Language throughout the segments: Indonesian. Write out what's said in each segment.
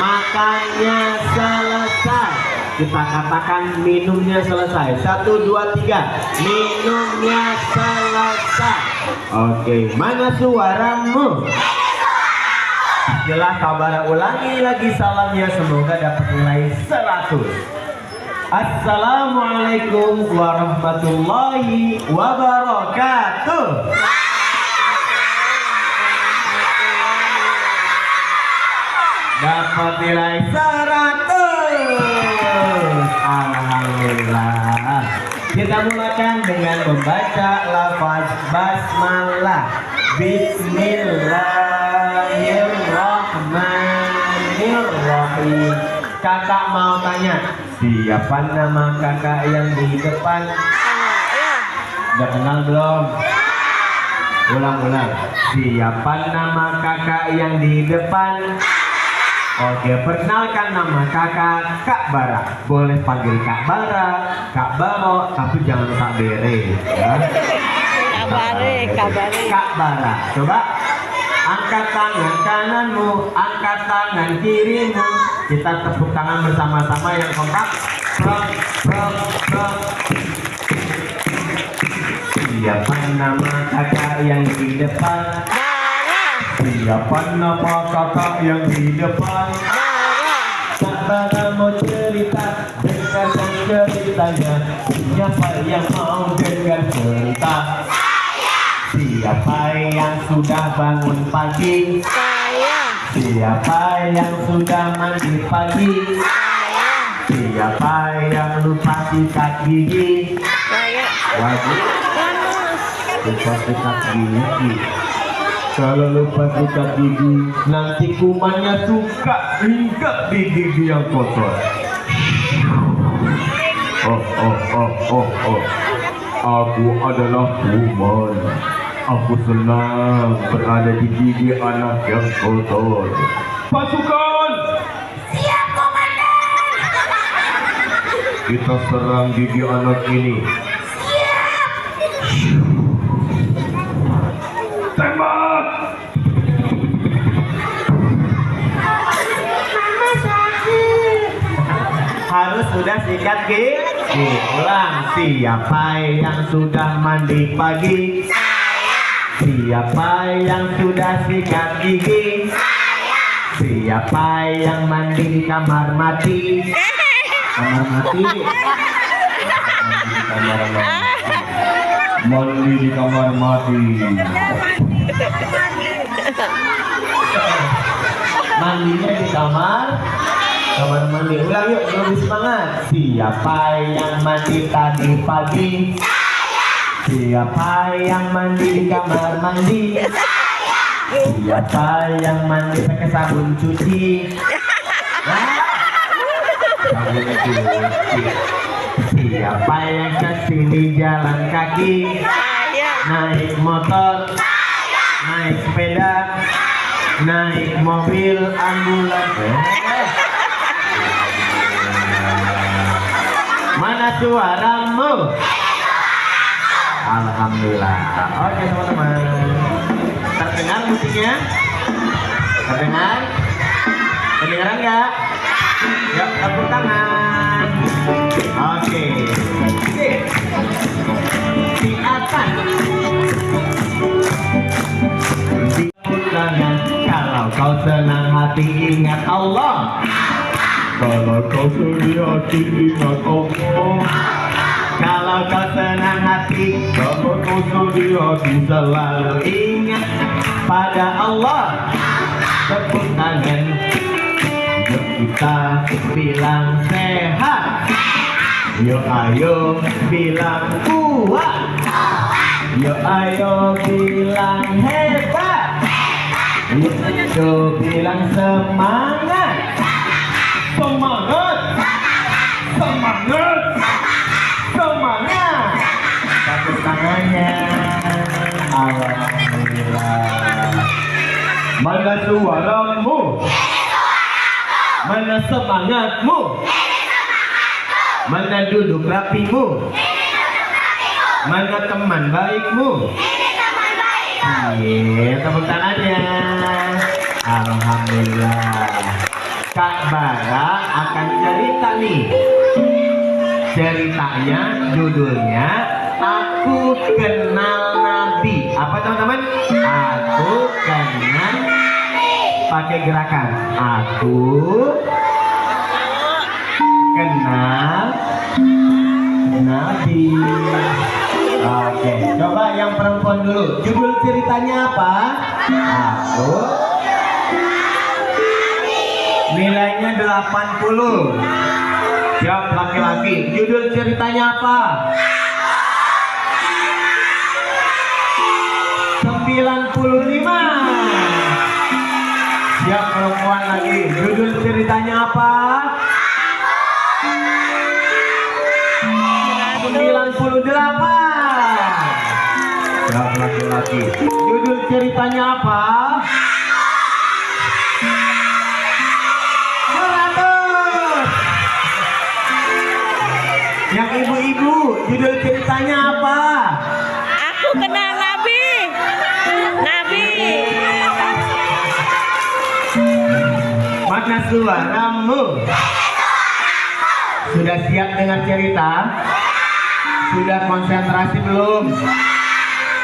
Makannya selesai. Kita katakan minumnya selesai. 1, 2, 3. Minumnya selesai. Oke, mana suaramu? Jelas kabar, ulangi lagi salamnya, semoga dapat nilai 100. Assalamualaikum warahmatullahi wabarakatuh. Dapat nilai 100. Alhamdulillah. Kita mulakan dengan membaca lafaz basmalah. Bismillahirrahmanirrahim. Kakak mau tanya, siapa nama kakak yang di depan? Udah kenal belum? Ulang-ulang. Siapa nama kakak yang di depan? Oke, perkenalkan nama kakak, Kak Bara. Boleh panggil Kak Bara, Kak Baro, tapi jangan Kak Bere, ya. Kak Bare, Kak Bara. Coba angkat tangan kananmu, angkat tangan kirimu. Kita tepuk tangan bersama-sama yang kompak. Prok, prok, prok. Siapa nama kakak yang di depan? Siapa nama kakak yang di depan? Kak Bara mau cerita, dengarkan ceritanya. Siapa yang mau dengar cerita? Siapa yang sudah bangun pagi? Siapa yang sudah mandi pagi? Siapa yang lupa sikat gigi? Wajib lupa sikat gigi. Kalau lupa sikat gigi, nanti kumannya suka hinggap di gigi yang kotor. Aku adalah kuman. Aku senang berada di gigi anak yang kotor. Pasukan, siap komandan. Kita serang gigi anak ini. Tembak! Harus sudah sikat gigi. Ulang. Siapa yang sudah mandi pagi? Siapa yang sudah sikat gigi? Siapa yang mandi di kamar mati? Kamar mati? Mandi di kamar mati. Mandinya di kamar mandi. Ulang yuk, lebih semangat. Siapa yang mandi tadi pagi? Siapa yang mandi di kamar mandi? Siapa yang mandi pakai sabun cuci? Sabun cuci. Siapa yang kesini jalan kaki? Naik motor, naik sepeda, naik mobil ambulans. Mana suaramu? Alhamdulillah. Oke teman-teman, terdengar musiknya? Terdengar? Kedengaran nggak? Yuk tepuk tangan. Oke. Di atas. Tepuk tangan. Kalau kau senang hati ingat Allah. Kalau kau sedih hati ingat Allah. Kalau kau senang hati, kalau kau sedih hati, selalu ingat pada Allah. Tepuk tangan, yuk kita bilang sehat. Yuk ayo bilang kuat. Yuk ayo bilang hebat. Yuk bilang semangat. Semangat. Semangat. Semangat. Tepuk tangannya. Alhamdulillah. Mana suaramu? Mana semangatmu? Mana duduk rapimu? Mana teman baikmu? Iya, tepuk tangannya. Alhamdulillah. Kak Bara akan cerita nih. Ceritanya judulnya Aku Kenal Nabi. Apa teman-teman? Aku kenal, pakai gerakan. Aku kenal Nabi. Oke, coba yang perempuan dulu. Judul ceritanya apa? Aku. Nilainya 80. Siap laki-laki. Judul ceritanya apa? 95. Siap perempuan lagi. Judul ceritanya apa? 98. Siap laki-laki. Judul ceritanya apa? 100. Yang ibu-ibu, judul ceritanya apa? Aku kenal Nabi. Nabi. Mana suaramu? Sudah siap dengar cerita? Sudah konsentrasi belum?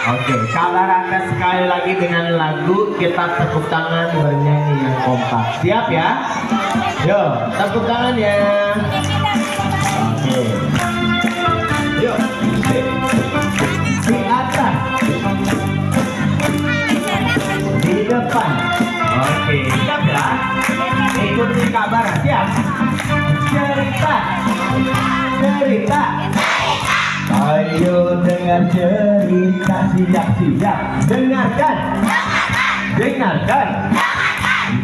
Oke, kalau Anda sekali lagi dengan lagu, kita tepuk tangan bernyanyi yang kompak. Siap ya? Yuk, tepuk tangan ya. Oke. Yuk, di atas, di depan. Oke, siap ya? Ikuti Kak Bara, siap? Cerita, cerita. Ayo dengar cerita, siap-siap. Dengarkan, dengarkan,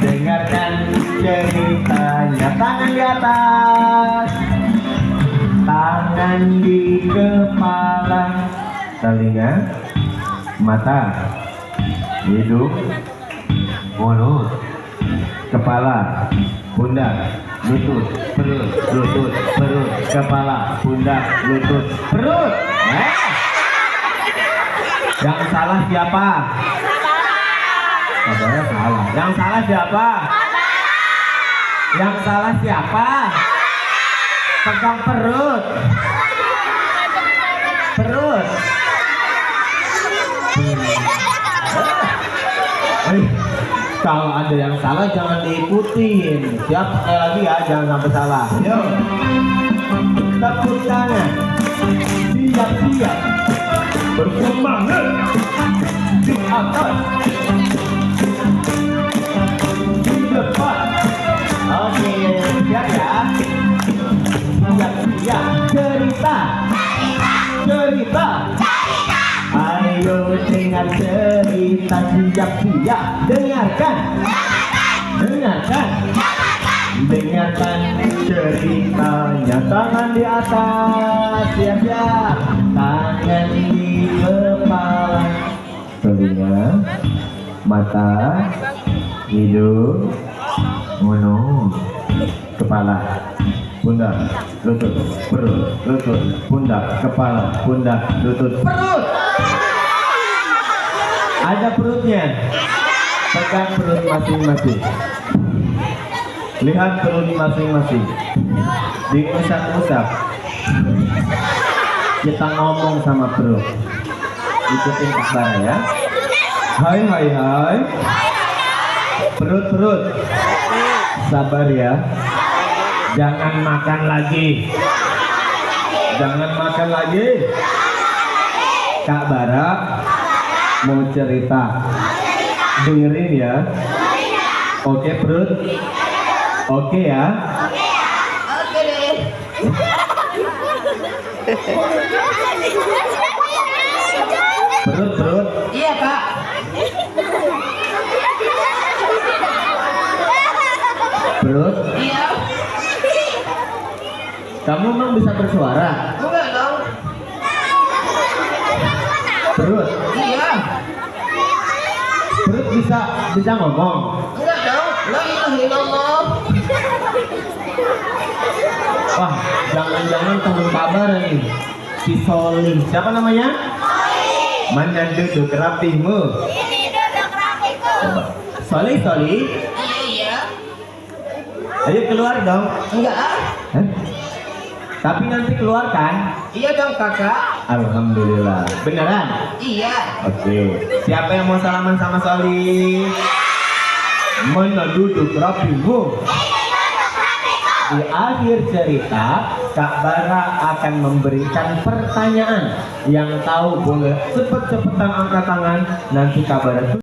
dengarkan ceritanya. Tangan di atas, tangan di kepala, telinga, mata, hidung, mulut, kepala, pundak, lutut, perut, lutut, perut, kepala, pundak, lutut, perut. Yang salah siapa? Saudara salah. Yang salah siapa? Yang salah siapa? Pegang perut. Perut. Kalau ada yang salah jangan diikutin. Siap, sekali lagi ya, jangan sampai salah. Yuk, tepuk tangan. Siap-siap. Bersemangat. Di atas, di depan. Oke, siap ya. Siap-siap. Cerita, cerita. Ayo dengar cerita, siap-siap. Dengarkan, dengarkan, dengarkan ceritanya. Tangan di atas, siap-siap. Tangan di kepala, telinga, mata, hidung, mulut, kepala, pundak, lutut, perut, lutut, pundak, kepala, pundak, lutut, perut. Ada perutnya. Pegang perut masing-masing. Lihat perut masing-masing. Diusap-usap. Kita ngomong sama perut. Ikutin Kak Bara ya. Hai hai hai. Perut-perut. Sabar ya. Jangan makan lagi. Jangan makan lagi. Kak Bara mau cerita. Dengerin ya. Oke perut. Oke ya. Oke deh. Perut. Iya Kak. Perut. Iya. Kamu emang bisa bersuara? Enggak dong. Perut. Iya. Perut bisa ngomong. Enggak dong. La ilaha illallah. Wah, jangan-jangan teman Kak Bara nih. Si Soli. Siapa namanya? Soli. Mana duduk rapimu? Ini duduk rapiku. Soli. Iya. Ayo keluar dong. Enggak. Hah? Tapi nanti keluar kan? Iya dong kakak. Alhamdulillah. Beneran? Iya. Oke. Siapa yang mau salaman sama Soli? Mana duduk rapimu? Di akhir cerita, Kak Bara akan memberikan pertanyaan. Yang tahu boleh cepet-cepetan angkat tangan. Nanti Kak Bara